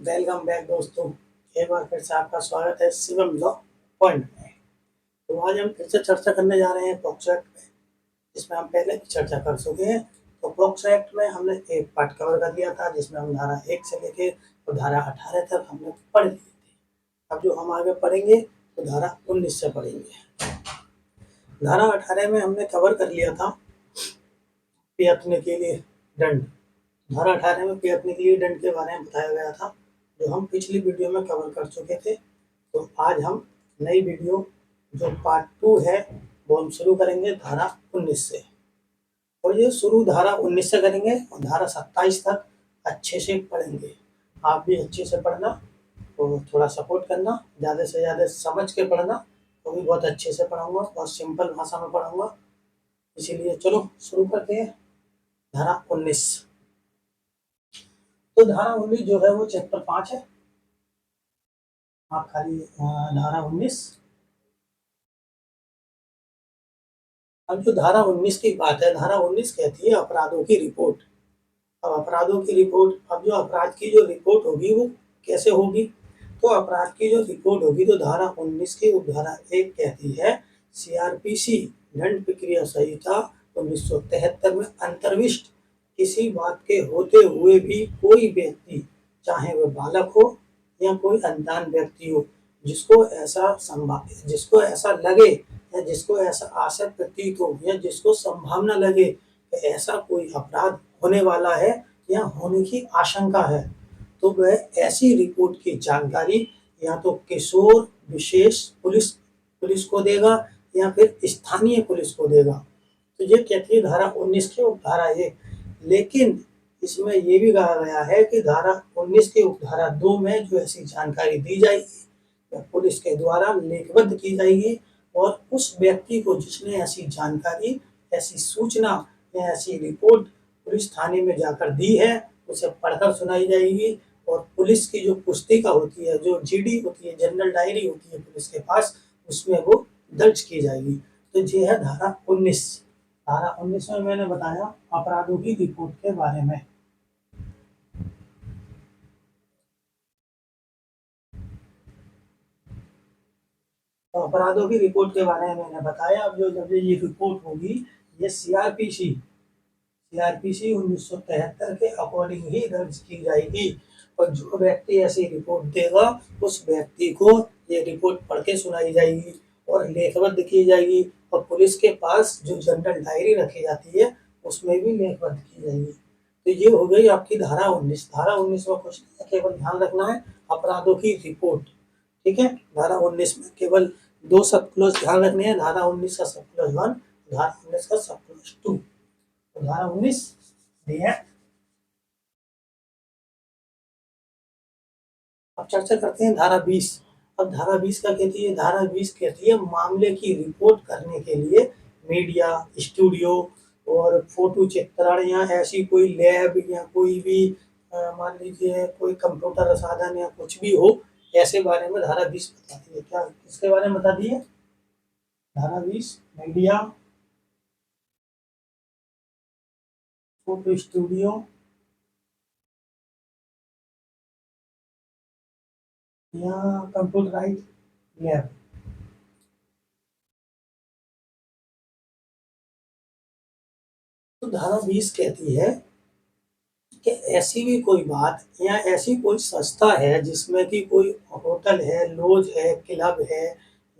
Welcome back दोस्तों। एक बार फिर से आपका स्वागत है शिवम लॉ पॉइंट में। तो आज हम फिर से चर्चा करने जा रहे हैं पॉक्सो एक्ट में, जिसमें हम पहले भी चर्चा कर चुके हैं। तो पॉक्सो एक्ट में हमने एक पार्ट कवर कर लिया था, जिसमें हम धारा 1 से लेके तो धारा 18 तक हमने पढ़ लिए थे। अब जो हम आगे पढ़ेंगे तो धारा 19 से पढ़ेंगे। धारा 18 में हमने कवर कर लिया था पेयत्न के लिए दंड। धारा 18 में पेयत्न के लिए दंड के बारे में बताया गया था, जो हम पिछली वीडियो में कवर कर चुके थे। तो आज हम नई वीडियो जो पार्ट 2 है वो हम शुरू करेंगे धारा 19 से। और ये शुरू धारा 19 से करेंगे और धारा 27 तक अच्छे से पढ़ेंगे। आप भी अच्छे से पढ़ना और थोड़ा सपोर्ट करना, ज़्यादा से ज़्यादा समझ के पढ़ना। तो भी बहुत अच्छे से पढ़ाऊँगा, बहुत सिंपल भाषा में पढ़ाऊँगा। इसीलिए चलो शुरू करते हैं धारा 19। तो धारा 19 जो है वो चैप्टर 5 है। आप खाली धारा 19। अब जो धारा 19 की बात है, धारा 19 कहती है अपराधों की रिपोर्ट। अब अपराधों की रिपोर्ट, अब जो अपराध की जो रिपोर्ट होगी वो कैसे होगी? तो अपराध की जो रिपोर्ट होगी तो धारा 19 की उपधारा 1 कहती है सीआरपीसी दंड प्रक्रिया संहिता 1973 में अंतर्विष्ट किसी बात के होते हुए भी कोई व्यक्ति, चाहे वह बालक हो या कोई अनजान व्यक्ति हो, जिसको ऐसा लगे या जिसको ऐसा आशय प्रतीत हो या जिसको संभावना लगे कि ऐसा कोई अपराध होने वाला है या होने की आशंका है, तो वह ऐसी रिपोर्ट की जानकारी या तो किशोर विशेष पुलिस को देगा या फिर स्थानीय पुलिस को देगा। तो ये कहती है धारा 19 की उपधारा 1। लेकिन इसमें ये भी कहा गया है कि धारा 19 की उपधारा 2 में जो ऐसी जानकारी दी जाएगी पुलिस के द्वारा लेखबद्ध की जाएगी और उस व्यक्ति को जिसने ऐसी जानकारी, ऐसी सूचना या ऐसी रिपोर्ट पुलिस थाने में जाकर दी है, उसे पढ़कर सुनाई जाएगी। और पुलिस की जो पुस्तिका होती है, जो जीडी होती है, जनरल डायरी होती है पुलिस के पास, उसमें वो दर्ज की जाएगी। तो ये है धारा 19। धारा 19 में मैंने बताया अपराधों की रिपोर्ट के बारे में। तो अपराधों की रिपोर्ट के बारे में मैंने बताया। अब जो जब ये रिपोर्ट होगी ये सीआरपीसी 1973 के अकॉर्डिंग ही दर्ज की जाएगी। और जो व्यक्ति ऐसी रिपोर्ट देगा उस व्यक्ति को ये रिपोर्ट पढ़ के सुनाई जाएगी और लेखबद्ध की जाएगी। और पुलिस के पास जो जनरल डायरी रखी जाती है उसमें भी लेखबद्ध की जाएगी। तो ये हो गई आपकी धारा 19। धारा 19 में कुछ नहीं, केवल ध्यान रखना है अपराधों की रिपोर्ट। ठीक है, धारा 19 में केवल 2 सब क्लॉज ध्यान रखने हैं। धारा 19 का सब क्लॉज 1, धारा 19 का सब क्लॉज 2। धारा 19 है। अब चर्चा करते हैं धारा 20। अब धारा 20 का कहती है, धारा 20 कहती है मामले की रिपोर्ट करने के लिए मीडिया, स्टूडियो और फोटो चित्रण या ऐसी कोई लैब या कोई भी मान लीजिए कोई कंप्यूटर साधन या कुछ भी हो, ऐसे बारे में धारा 20 बताती है। क्या किसके बारे में बताती है? धारा 20 मीडिया, फोटो स्टूडियो या कंप्यूटराइज लैब। तो धारा 20 कहती है कि ऐसी भी कोई बात या ऐसी कोई संस्था है जिसमें कि कोई होटल है, लॉज है, क्लब है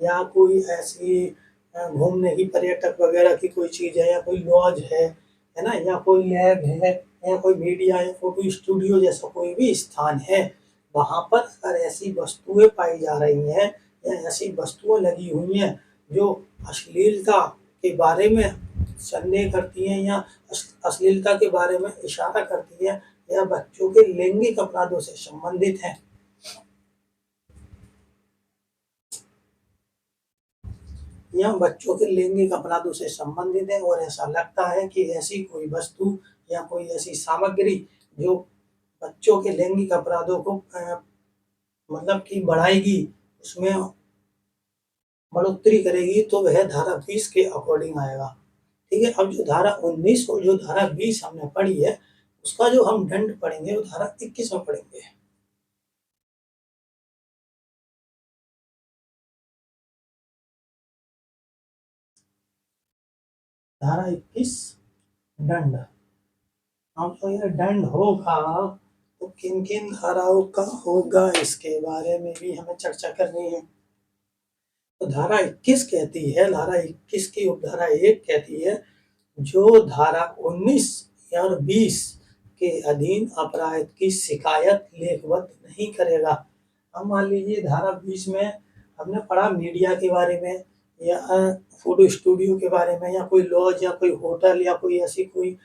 या कोई ऐसी घूमने की पर्यटक वगैरह की कोई चीज़ है या कोई लॉज है ना, या कोई लैब है या कोई मीडिया या फोटो स्टूडियो जैसा कोई भी स्थान है, वहाँ पर अगर ऐसी वस्तुएं पाई जा रही हैं या ऐसी वस्तुएं लगी हुई हैं जो अश्लीलता के बारे में संदेह करती हैं या अश्लीलता के बारे में इशारा करती है या बच्चों के लैंगिक अपराधों से संबंधित है या बच्चों के लैंगिक अपराधों से संबंधित है और ऐसा लगता है कि ऐसी कोई वस्तु या कोई ऐसी सामग्री जो बच्चों के लैंगिक अपराधों को मतलब कि बढ़ाएगी, उसमें बढ़ोतरी करेगी, तो वह धारा 20 के अकॉर्डिंग आएगा। ठीक है, अब जो धारा 19 और जो धारा 20 हमने पढ़ी है उसका जो हम दंड पढ़ेंगे वो धारा 21 में पढ़ेंगे। धारा 21 दंड। अब तो ये दंड होगा तो किन किन धाराओं का होगा इसके बारे में भी हमें चर्चा करनी है। तो धारा 21 कहती है, धारा 21 की उपधारा 1 कहती है, जो धारा 19 और 20 के अधीन अपराध की शिकायत लेखबद्ध नहीं करेगा। अब मान लीजिए धारा 20 में हमने पढ़ा मीडिया के बारे में या फोटो स्टूडियो के बारे में या कोई लॉज या कोई होटल या कोई ऐसी कोई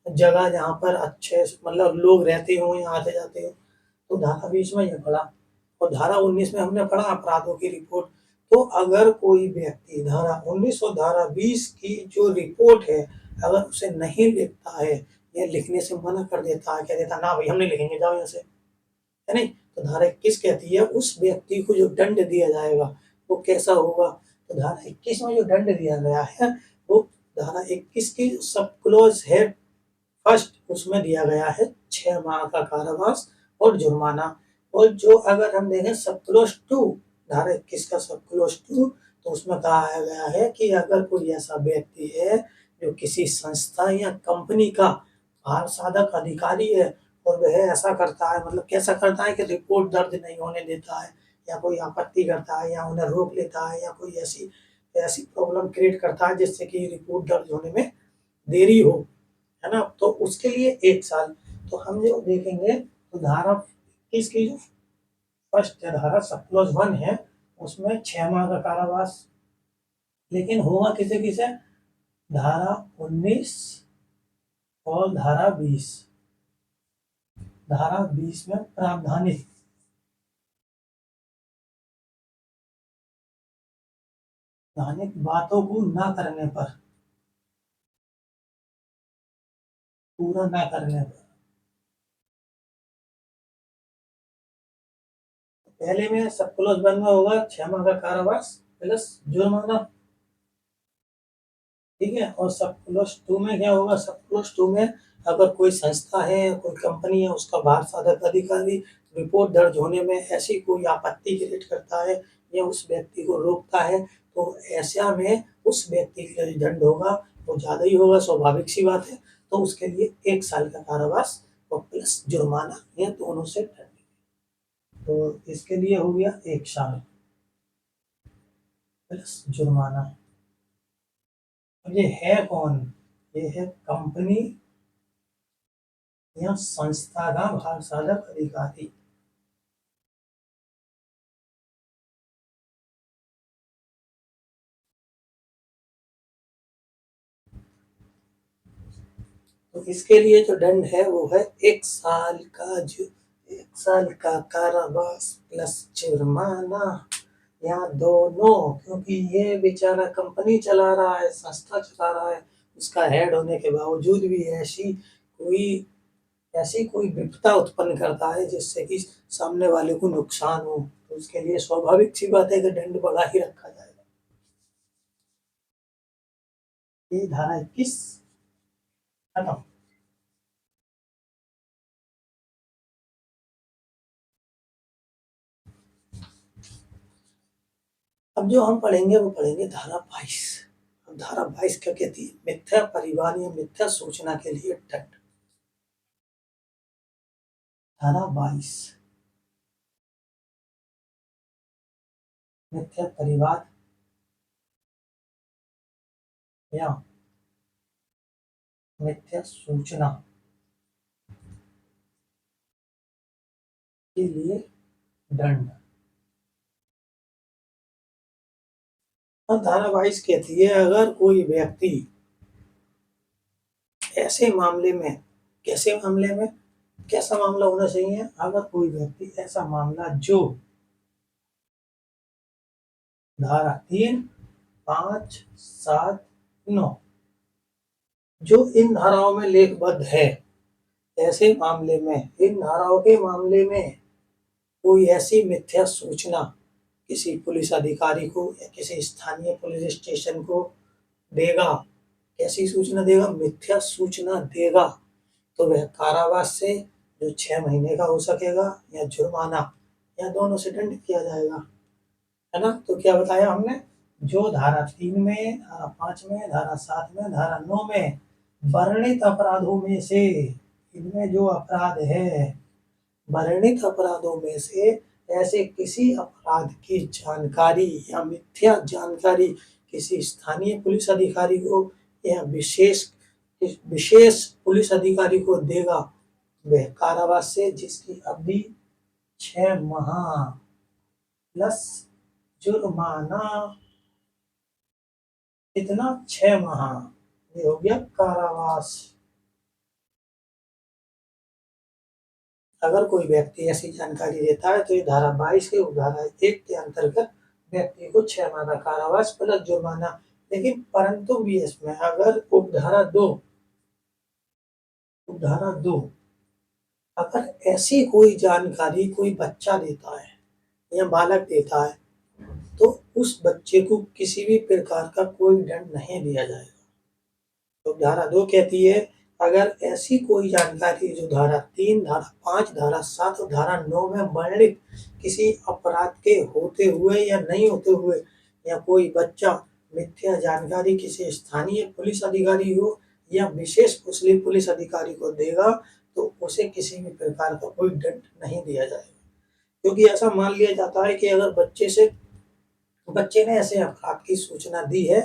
जगह जहाँ पर अच्छे मतलब लोग रहते हों या आते जाते हो, तो धारा 20 में ये पढ़ा। और धारा 19 में हमने पढ़ा अपराधों की रिपोर्ट। तो अगर कोई व्यक्ति धारा 19 और धारा 20 की जो रिपोर्ट है अगर उसे नहीं लिखता है या लिखने से मना कर देता है, कह देता ना भाई हम नहीं लिखेंगे, जाओ यहाँ से, है नहीं, तो धारा 21 कहती है उस व्यक्ति को जो दंड दिया जाएगा वो कैसा होगा। तो धारा 21 में जो दंड दिया गया है वो धारा 21 की सब क्लोज है फर्स्ट, उसमें दिया गया है 6 माह का कारावास और जुर्माना। और जो अगर हम देखें सब क्लोज 2, धारा 21 का सब क्लोज 2, तो उसमें कहा गया है कि अगर कोई ऐसा व्यक्ति है जो किसी संस्था या कंपनी का भार साधक अधिकारी है और वह ऐसा करता है, मतलब कैसा करता है कि रिपोर्ट दर्ज नहीं होने देता है या कोई आपत्ति करता है या उन्हें रोक लेता है या कोई ऐसी ऐसी प्रॉब्लम क्रिएट करता है जिससे कि रिपोर्ट दर्ज होने में देरी हो, है ना, तो उसके लिए 1 साल। तो हम जो देखेंगे तो धारा 21 की जो फर्स्ट धारा सब क्लोज 1 है उसमें 6 माह का कारावास, लेकिन होगा किसे किसे, धारा 19 और धारा 20। धारा 20 में प्रावधानित बातों को ना करने पर, पूरा ना करने पर, पहले में सब क्लोज 1 में होगा 6 माह का कारावास प्लस जुर्माना, ठीक है। और सब क्लोज 2 में क्या होगा, सब क्लोज 2 में अगर कोई संस्था है कोई कंपनी है उसका भार साधक अधिकारी रिपोर्ट दर्ज होने में ऐसी कोई आपत्ति क्रिएट करता है या उस व्यक्ति को रोकता है तो ऐसा में उस व्यक्ति के लिए दंड होगा वो ज़्यादा ही होगा, स्वाभाविक सी बात है। तो उसके लिए 1 साल का कारावास और प्लस जुर्माना, यह दोनों से दंड। तो इसके लिए हो गया 1 साल प्लस जुर्माना। अब ये है कौन, ये है कंपनी या संस्था का भार साधक अधिकारी। तो इसके लिए जो दंड है वो है 1 साल का 1 साल का कारावास प्लस जुर्माना, या दोनों, क्योंकि ये बेचारा कंपनी चला रहा है संस्था चला रहा है, उसका हेड होने के बावजूद भी ऐसी कोई विपदा उत्पन्न करता है जिससे कि सामने वाले को नुकसान हो, तो उसके लिए स्वाभाविक सी बात है कि दंड बढ़ा ही रखा जाएगा। ये धारा 21 खत्म। अब जो हम पढ़ेंगे वो पढ़ेंगे धारा 22। अब धारा 22 क्या कहती है, मिथ्या परिवार या मिथ्या सूचना के लिए दंड। धारा 22 मिथ्या परिवार या मिथ्या सूचना के लिए दंड। अब धारा 22 कहती है अगर कोई व्यक्ति ऐसे मामले में, कैसे मामले में, कैसा मामला होना चाहिए, अगर कोई व्यक्ति ऐसा मामला जो धारा 3, 5, 7, 9 जो इन धाराओं में लेखबद्ध है, ऐसे मामले में इन धाराओं के मामले में कोई ऐसी मिथ्या सूचना किसी पुलिस अधिकारी को या किसी स्थानीय पुलिस स्टेशन को देगा, कैसी सूचना देगा, मिथ्या सूचना देगा, तो वह कारावास से जो 6 महीने का हो सकेगा या जुर्माना या दोनों से दंड किया जाएगा, है ना। तो क्या बताया हमने, जो धारा 3 में, धारा 5 में, धारा 7 में, धारा 9 में वर्णित अपराधों में से, इनमें जो अपराध है, वर्णित अपराधों में से ऐसे किसी अपराध की जानकारी या मिथ्या जानकारी किसी स्थानीय पुलिस अधिकारी को या विशेष पुलिस अधिकारी को देगा, वह कारावास से जिसकी अवधि 6 माह प्लस जुर्माना, कितना, 6 माह, ये हो गया कारावास। अगर कोई व्यक्ति ऐसी जानकारी देता है तो ये धारा 22 के उपधारा 1 के अंतर्गत व्यक्ति को 6 माह का कारावास प्लस जुर्माना। लेकिन परंतु भी इसमें अगर उपधारा 2 अगर ऐसी कोई जानकारी कोई बच्चा देता है या बालक देता है तो उस बच्चे को किसी भी प्रकार का कोई दंड नहीं दिया जाएगा। तो धारा 2 कहती है, अगर ऐसी कोई जानकारी जो धारा 3, धारा 5, धारा 7 और धारा 9 में वर्णित किसी अपराध के होते हुए या नहीं होते हुए या कोई बच्चा मिथ्या जानकारी किसी स्थानीय पुलिस अधिकारी हो या विशेष पुलिस अधिकारी को देगा तो उसे किसी भी प्रकार का कोई दंड नहीं दिया जाएगा। क्योंकि ऐसा मान लिया जाता है कि अगर बच्चे ने ऐसे अपराध की सूचना दी है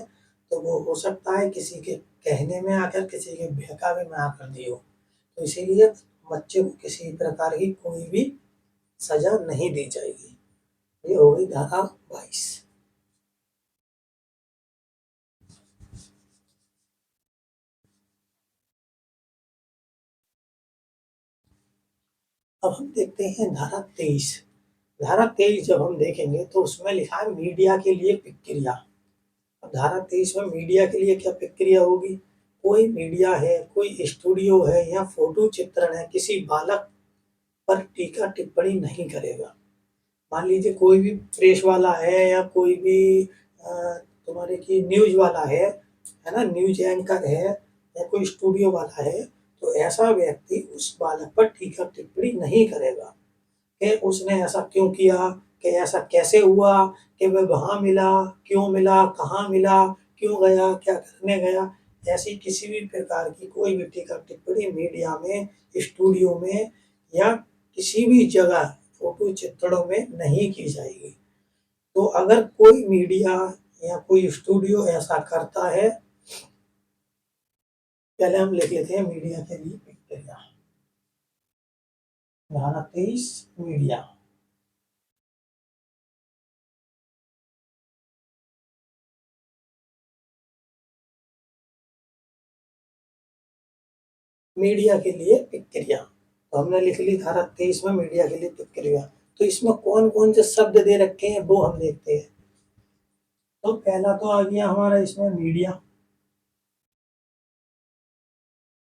तो वो हो सकता है किसी के कहने में आकर, किसी के बहकावे में आकर दी हो। तो इसीलिए बच्चे को किसी प्रकार की कोई भी सजा नहीं दी जाएगी। ये हो गई धारा 22। अब हम देखते हैं धारा 23। धारा 23 जब हम देखेंगे तो उसमें लिखा है मीडिया के लिए प्रक्रिया। अब धारा 23 में मीडिया के लिए क्या प्रक्रिया होगी? कोई मीडिया है, कोई स्टूडियो है या फोटो चित्रण है, किसी बालक पर टीका टिप्पणी नहीं करेगा। मान लीजिए कोई भी प्रेस वाला है या कोई भी तुम्हारे की न्यूज वाला है ना, न्यूज एंकर है या कोई स्टूडियो वाला है, तो ऐसा व्यक्ति उस बालक पर टीका टिप्पणी नहीं करेगा कि उसने ऐसा क्यों किया, कि ऐसा कैसे हुआ, कि वह वहाँ मिला, क्यों मिला, कहाँ मिला, क्यों गया, क्या करने गया। ऐसी किसी भी प्रकार की कोई भी टीका टिप्पणी मीडिया में, स्टूडियो में या किसी भी जगह फोटो चित्रणों में नहीं की जाएगी। तो अगर कोई मीडिया या कोई स्टूडियो ऐसा करता है, पहले हम लिख लेते हैं मीडिया के लिए प्रक्रिया। धारा 23 मीडिया। मीडिया के लिए प्रक्रिया तो हमने लिख ली धारा 23 में मीडिया के लिए प्रक्रिया। तो इसमें कौन कौन से शब्द दे रखे हैं वो हम देखते हैं। तो पहला तो आ गया हमारा इसमें मीडिया,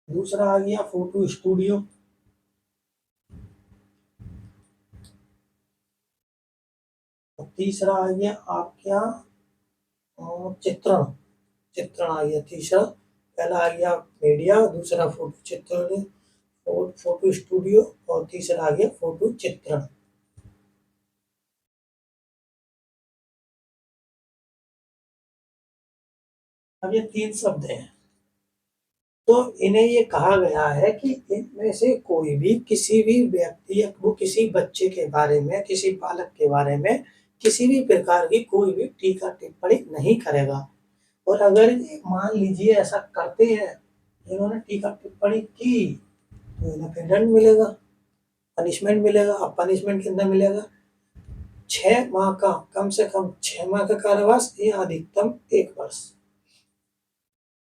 दूसरा आ गया फोटो स्टूडियो, और तीसरा आ गया आपका चित्रण। चित्रण आ गया तीसरा। पहला आ गया मीडिया, दूसरा फोटो चित्रण, फोटो स्टूडियो, और तीसरा आ गया फोटो चित्रण। अब ये 3 शब्द हैं। तो इन्हें ये कहा गया है कि इनमें से कोई भी किसी भी व्यक्ति या वो किसी बच्चे के बारे में, किसी बालक के बारे में किसी भी प्रकार की कोई भी टीका टिप्पणी नहीं करेगा। और अगर ये मान लीजिए ऐसा करते हैं, इन्होंने टीका टिप्पणी की तो इन्हें फिर दंड मिलेगा, पनिशमेंट मिलेगा। अब पनिशमेंट कितना मिलेगा? 6 माह का, कम से कम 6 माह का कारावास या अधिकतम 1 वर्ष।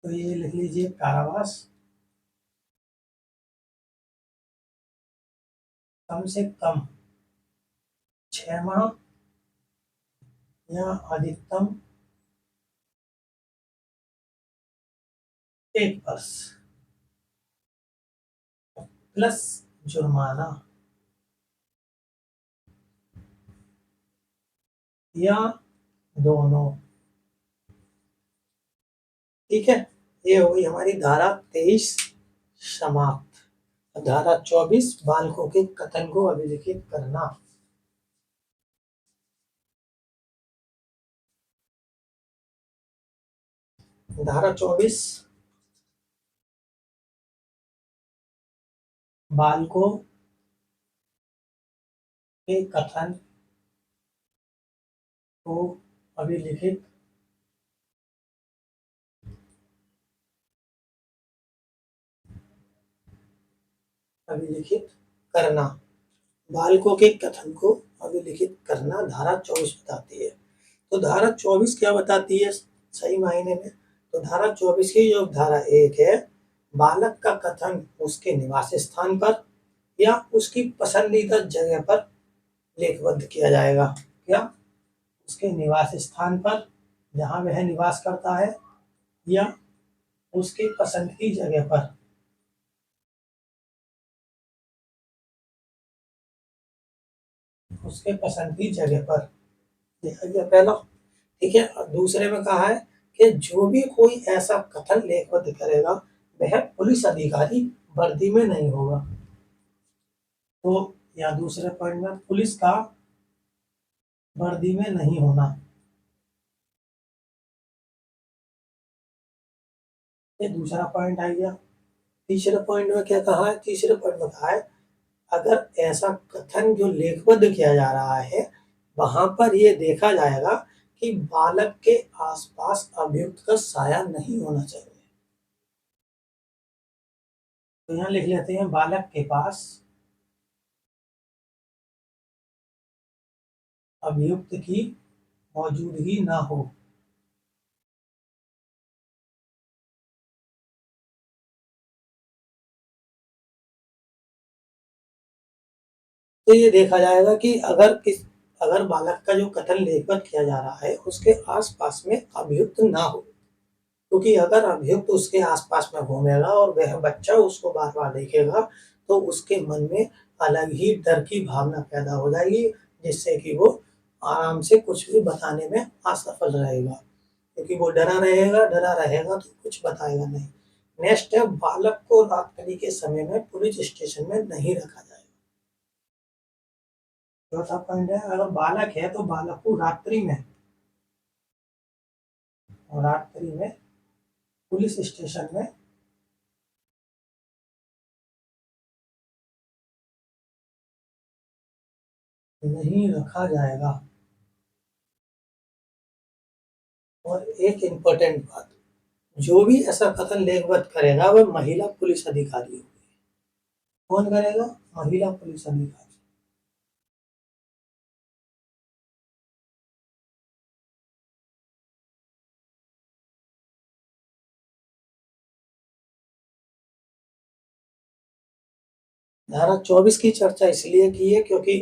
तो ये लिख लीजिए कारावास कम से कम 6 माह या अधिकतम 1 वर्ष प्लस जुर्माना या दोनों। ठीक है, ये हो गई हमारी धारा 23 समाप्त। धारा 24 बालकों के कथन को अभिलिखित करना। धारा 24 बालकों के कथन को अभिलिखित करना, बालकों के कथन को अभिलिखित करना धारा 24 बताती है। तो धारा 24 क्या बताती है सही मायने में? तो धारा 24 की जो धारा 1 है, बालक का कथन उसके निवास स्थान पर या उसकी पसंदीदा जगह पर लेखबद्ध किया जाएगा। क्या? उसके निवास स्थान पर, जहां वह निवास करता है, या उसकी पसंद की जगह पर। उसके पसंद की जगह पर देखा गया पहला। ठीक है। और दूसरे में कहा है कि जो भी कोई ऐसा कथन लेखबद्ध करेगा वह पुलिस अधिकारी वर्दी में नहीं होगा। तो या दूसरे पॉइंट में पुलिस का वर्दी में नहीं होना, ये दूसरा पॉइंट आ गया। तीसरे पॉइंट में क्या कहा है? तीसरे पॉइंट में कहा है अगर ऐसा कथन जो लेखबद्ध किया जा रहा है वहां पर ये देखा जाएगा कि बालक के आसपास अभियुक्त का साया नहीं होना चाहिए। तो यहाँ लिख लेते हैं बालक के पास अभियुक्त की मौजूदगी ना हो। तो ये देखा जाएगा कि अगर बालक का जो कथन लेखबद्ध किया जा रहा है उसके आसपास में अभियुक्त ना हो, क्योंकि अगर अभियुक्त उसके आसपास में घूमेगा और वह बच्चा उसको बार बार देखेगा तो उसके मन में अलग ही डर की भावना पैदा हो जाएगी, जिससे कि वो आराम से कुछ भी बताने में असफल रहेगा, क्योंकि वो डरा रहेगा तो कुछ बताएगा नहीं। नेक्स्ट है बालक को रात्रि के समय में पुलिस स्टेशन में नहीं रखा जाएगा। चौथा पॉइंट है अगर बालक है तो बालक को रात्रि में पुलिस स्टेशन में नहीं रखा जाएगा। और एक इम्पोर्टेंट बात, जो भी ऐसा कथन लेखबद्ध करेगा वह महिला पुलिस अधिकारी होगी। कौन करेगा? महिला पुलिस अधिकारी। धारा 24 की चर्चा इसलिए की है क्योंकि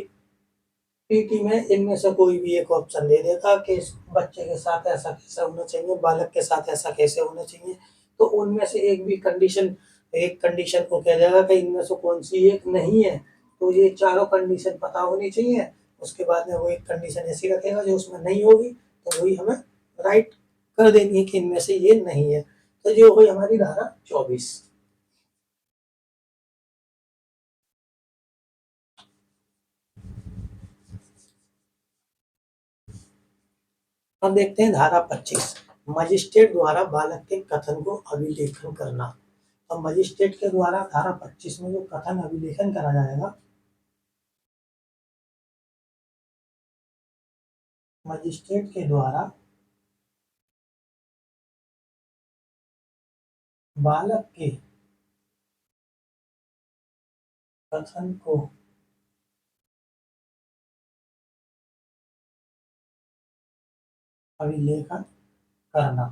पीटी में इनमें से कोई भी एक ऑप्शन दे देगा कि इस बच्चे के साथ ऐसा कैसे होना चाहिए, बालक के साथ ऐसा कैसे होना चाहिए। तो उनमें से एक कंडीशन को कह जाएगा कि इनमें से कौन सी एक नहीं है। तो ये चारों कंडीशन पता होनी चाहिए। उसके बाद में वो एक कंडीशन ऐसी रखेगा जो उसमें नहीं होगी तो वही हमें राइट कर देनी है कि इनमें से ये नहीं है। तो ये हो गई हमारी धारा 24। अब देखते हैं धारा 25, मजिस्ट्रेट द्वारा बालक के कथन को अभिलेखन करना। अब मजिस्ट्रेट के द्वारा धारा 25 में जो कथन अभिलेखन करा जाएगा, मजिस्ट्रेट के द्वारा बालक के कथन को अभिलेखन करना।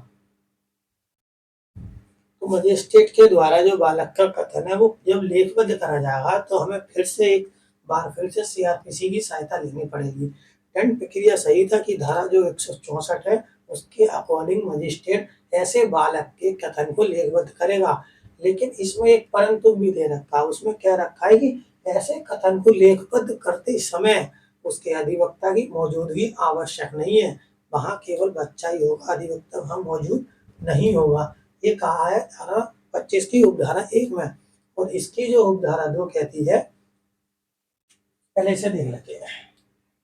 तो मजिस्ट्रेट के द्वारा जो बालक का कथन है वो जब लेखबद्ध करा जाएगा तो हमें फिर से सीआरपीसी की सहायता लेनी पड़ेगी। दंड प्रक्रिया संहिता की धारा जो 164 है उसके अकॉर्डिंग मजिस्ट्रेट ऐसे बालक के कथन को लेखबद्ध करेगा। लेकिन इसमें एक परंतु भी दे रखा है। उसमें क्या रखा है कि ऐसे कथन को लेखबद्ध करते समय उसके अधिवक्ता की मौजूदगी आवश्यक नहीं है। वहां केवल बच्चा ही होगा, अधिवक्ता वहां मौजूद नहीं होगा। ये कहा है धारा 25 की उपधारा 1 में। और इसकी जो उपधारा 2 कहती है, पहले इसे देख लेते हैं।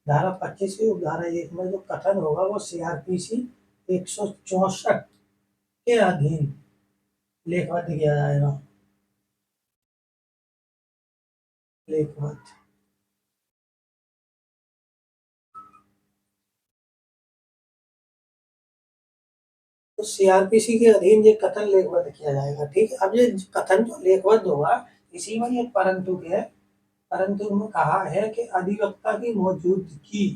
धारा 25 की उपधारा 1 में जो कथन होगा वो सीआरपीसी 164 के अधीन लेखबद्ध किया जाएगा। लेखबद्ध तो सीआरपीसी के अधीन ये कथन लेखबद्ध किया जाएगा। ठीक है, अब ये कथन जो लेखबद्ध होगा, इसी में ये परंतु के है। परंतु में कहा है कि अधिवक्ता की मौजूदगी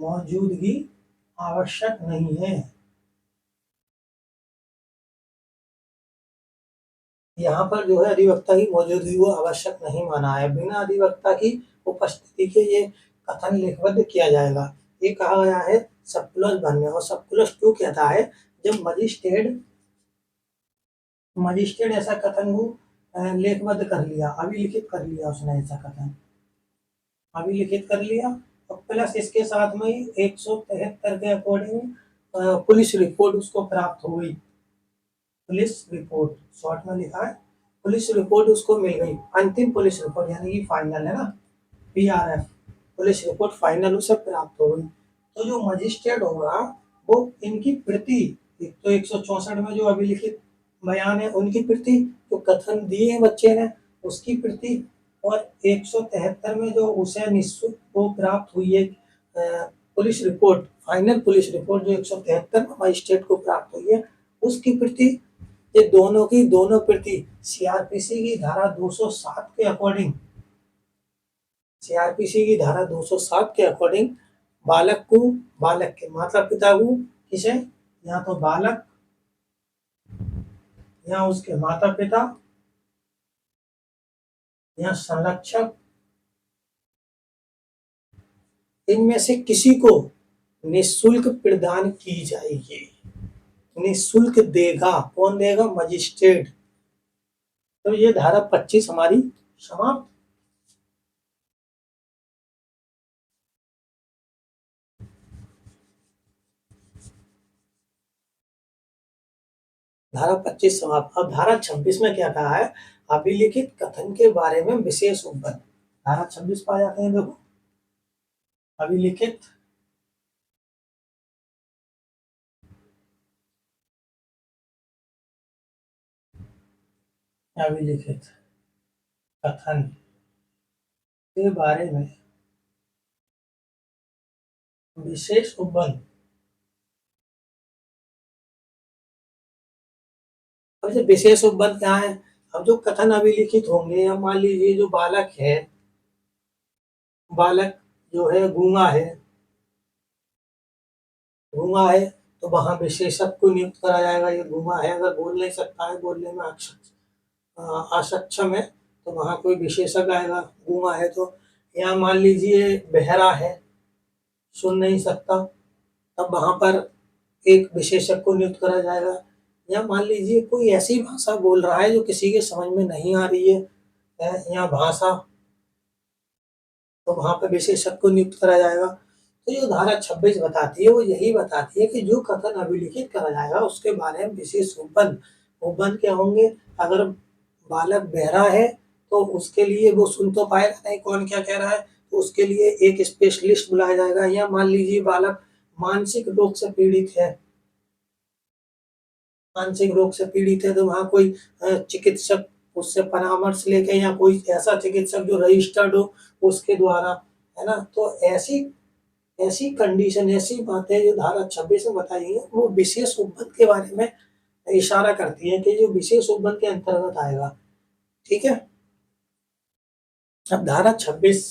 मौजूदगी आवश्यक नहीं है। यहाँ पर जो है अधिवक्ता की मौजूदगी को आवश्यक नहीं माना है। बिना अधिवक्ता की उपस्थिति के ये कथन लिखबद्ध किया जाएगा। ये कहा गया है सब क्लॉज 1 में। और सब क्लॉज 2 कहता है जब मजिस्ट्रेट मजिस्ट्रेट ऐसा कथन को लेखबद्ध कर लिया, अभिलिखित कर लिया, उसने ऐसा कथन अभिलिखित कर लिया, और प्लस इसके साथ में ही 173 के अकॉर्डिंग पुलिस रिपोर्ट उसको प्राप्त हो गई। पुलिस रिपोर्ट शॉर्ट में लिखा है, पुलिस रिपोर्ट उसको मिल गई, अंतिम पुलिस रिपोर्ट यानी कि फाइनल है ना, पीआरएफ, पुलिस रिपोर्ट फाइनल उसे प्राप्त हो गई। तो जो मजिस्ट्रेट होगा वो इनकी प्रति, एक तो 164 में जो अभिलिखित बयान है उनकी प्रति, जो कथन दिए हैं बच्चे ने उसकी प्रति, और 173 में जो उसे निःशुल्क वो प्राप्त हुई है police report, final police report जो 173 में मजिस्ट्रेट को प्राप्त हुई है उसकी प्रति, ये दोनों की दोनों प्रति सीआरपीसी की धारा 207 के अकॉर्डिंग, सीआरपीसी की धारा 207 के अकॉर्डिंग बालक को, बालक के माता पिता को, किसे, या तो बालक या उसके माता पिता या संरक्षक, इनमें से किसी को निःशुल्क प्रदान की जाएगी। निःशुल्क देगा, कौन देगा, मजिस्ट्रेट। तो ये धारा 25 हमारी समाप्त। धारा 25 समाप्त। अब धारा 26 में क्या कहा है, अभिलिखित कथन के बारे में विशेष उपबंध। धारा 26 पा जाते हैं, देखो अभिलिखित अभिलिखित कथन के बारे में विशेष उपबंध। अब जो विशेष उपबंध क्या है, अब जो कथन अभिलिखित होंगे, या मान लीजिए जो बालक है, बालक जो है गूंगा है, गूंगा है तो वहां विशेषज्ञ को नियुक्त करा जाएगा। ये गूंगा है, अगर बोल नहीं सकता है, बोलने में असक्षम है, तो वहां कोई विशेषज्ञ आएगा, गूंगा है तो। या मान लीजिए बहरा है, सुन नहीं सकता, तब वहां पर एक विशेषज्ञ को नियुक्त करा जाएगा। या मान लीजिए कोई ऐसी भाषा बोल रहा है जो किसी के समझ में नहीं आ रही है या भाषा, तो वहां पर विशेषज्ञ को नियुक्त करा जाएगा। तो जो धारा 26 बताती है वो यही बताती है कि जो कथन अभिलिखित करा जाएगा उसके बारे में विशेष उपबंध। उपबंध क्या होंगे, अगर बालक बहरा है तो उसके लिए वो सुन तो पाएगा नहीं कौन क्या कह रहा है, तो उसके लिए एक स्पेशलिस्ट बुलाया जाएगा। या मान लीजिए बालक मानसिक रोग से पीड़ित है, मानसिक रोग से पीड़ित है, तो वहाँ कोई चिकित्सक उससे परामर्श लेके, या कोई ऐसा चिकित्सक जो रजिस्टर्ड हो उसके द्वारा, है ना। तो ऐसी ऐसी कंडीशन, ऐसी बातें जो धारा 26 में बताई गई है वो विशेष उपबंध के बारे में इशारा करती है कि जो विशेष उपबंध के अंतर्गत आएगा। ठीक है, अब धारा 26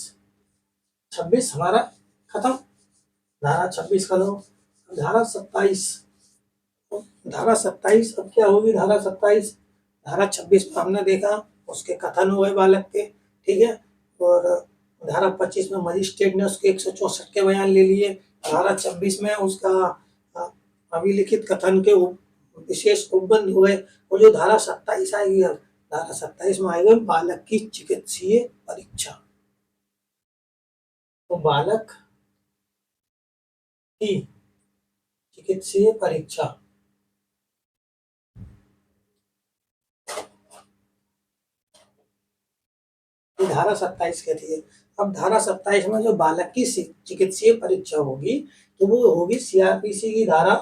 26 हमारा खत्म, धारा 26 खत्म। धारा 27, धारा 27 अब क्या होगी, धारा 27, धारा 26 में हमने देखा उसके कथन हुए बालक के, ठीक है। और धारा 25 में मजिस्ट्रेट ने उसके 164 के बयान ले लिए। धारा 26 में उसका अभिलिखित कथन के विशेष उपबंध हुए। और जो धारा 27 आएगी, धारा 27 में आएगा बालक की चिकित्सीय परीक्षा। तो बालक की चिकित्सीय परीक्षा, धारा 27 कहती है। अब धारा 27 में जो बालक की चिकित्सीय परीक्षा होगी तो वो होगी सीआरपीसी की धारा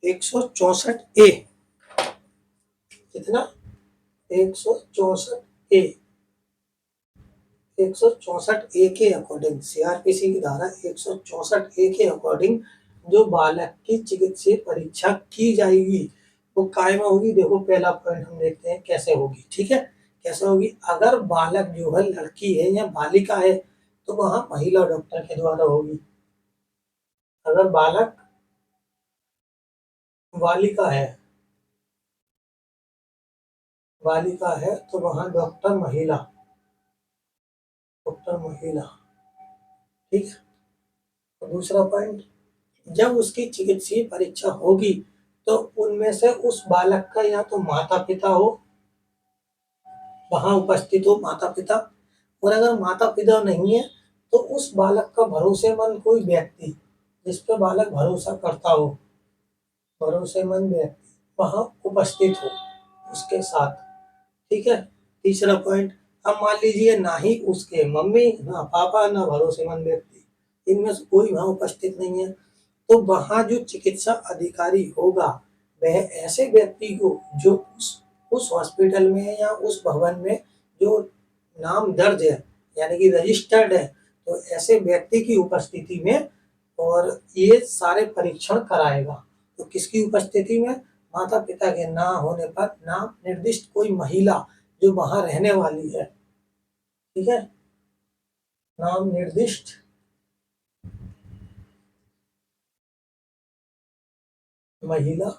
164 ए। कितना? 164 ए। 164 ए के अकॉर्डिंग, सीआरपीसी की धारा 164 ए के अकॉर्डिंग जो बालक की चिकित्सीय परीक्षा की जाएगी वो कायम होगी। देखो पहला पॉइंट हम देखते हैं कैसे होगी, ठीक है। कैसे होगी? अगर बालक जो है लड़की है या बालिका है तो वहां महिला डॉक्टर के द्वारा होगी। अगर बालक बालिका है तो वहां डॉक्टर महिला, ठीक। तो दूसरा पॉइंट, जब उसकी चिकित्सीय परीक्षा होगी तो उनमें से उस बालक का या तो माता पिता हो, वहां उपस्थित हो माता पिता, और अगर माता पिता नहीं है तो उस बालक का भरोसेमंद कोई व्यक्ति जिस पे बालक भरोसा करता हो, भरोसेमंद व्यक्ति वहां उपस्थित हो उसके साथ, ठीक है। तीसरा पॉइंट, अब मान लीजिए ना ही उसके मम्मी ना पापा ना भरोसेमंद व्यक्ति, इनमें से कोई वहां उपस्थित नहीं है तो वहां जो चिकित्सा अधिकारी होगा वह ऐसे व्यक्ति को जो उस हॉस्पिटल में या उस भवन में जो नाम दर्ज है यानी कि रजिस्टर्ड है, तो ऐसे व्यक्ति की उपस्थिति में और ये सारे परीक्षण कराएगा। तो किसकी उपस्थिति में? माता पिता के ना होने पर नाम निर्दिष्ट कोई महिला जो वहां रहने वाली है, ठीक है। नाम निर्दिष्ट महिला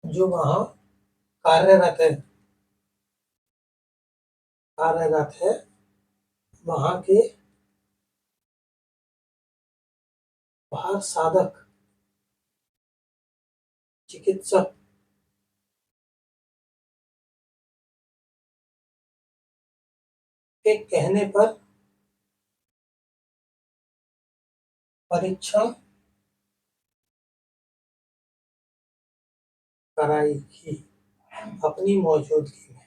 जो वहां कार्यरत है, वहां के भार साधक चिकित्सक के कहने पर परीक्षण कराएगी अपनी मौजूदगी में,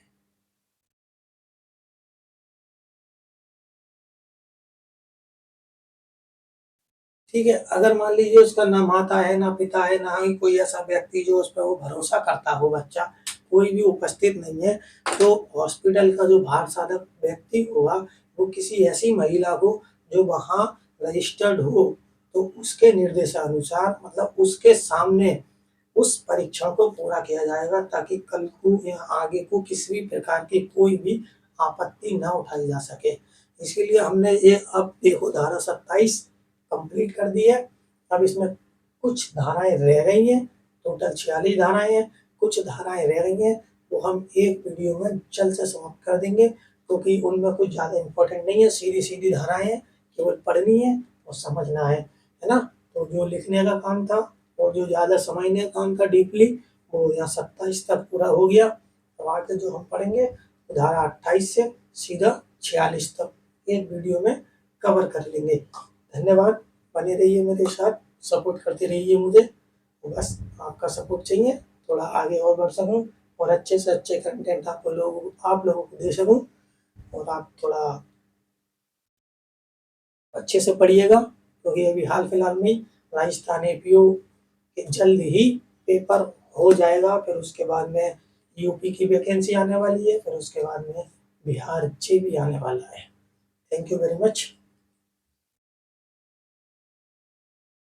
ठीक है। अगर मान लीजिए उसका ना माता है ना पिता है ना ही कोई ऐसा व्यक्ति जो उस पर वो भरोसा करता हो, बच्चा कोई भी उपस्थित नहीं है, तो हॉस्पिटल का जो भार साधक व्यक्ति होगा वो किसी ऐसी महिला को जो वहां रजिस्टर्ड हो तो उसके निर्देशानुसार मतलब उसके सामने उस परीक्षण को पूरा किया जाएगा ताकि कल को या आगे को किसी भी प्रकार की कोई भी आपत्ति न उठाई जा सके। इसीलिए हमने ये अब देखो धारा 27 कंप्लीट कर दी है। अब इसमें कुछ धाराएं रह गई हैं, टोटल 46 धाराएं हैं, कुछ धाराएं रह गई हैं वो हम एक वीडियो में जल्द से समाप्त कर देंगे क्योंकि उनमें कुछ ज़्यादा इम्पोर्टेंट नहीं है, सीधी सीधी धाराएं हैं, केवल पढ़नी है और समझना है ना। तो जो लिखने का काम था और जो ज़्यादा समझने का काम था डीपली वो यहाँ 27 तक पूरा हो गया। अब आगे जो हम पढ़ेंगे धारा 28 से सीधा 46 तक एक वीडियो में कवर कर लेंगे। धन्यवाद, बने रहिए मेरे साथ, सपोर्ट करते रहिए मुझे, बस आपका सपोर्ट चाहिए थोड़ा आगे और बढ़ सकूं और अच्छे से अच्छे कंटेंट आप लोगों को दे सकूं। और आप थोड़ा अच्छे से पढ़िएगा क्योंकि अभी हाल फिलहाल में राजस्थान एपीओ के जल्द ही पेपर हो जाएगा, फिर उसके बाद में यूपी की वैकेंसी आने वाली है, फिर उसके बाद में बिहार जे भी आने वाला है। Thank you very much.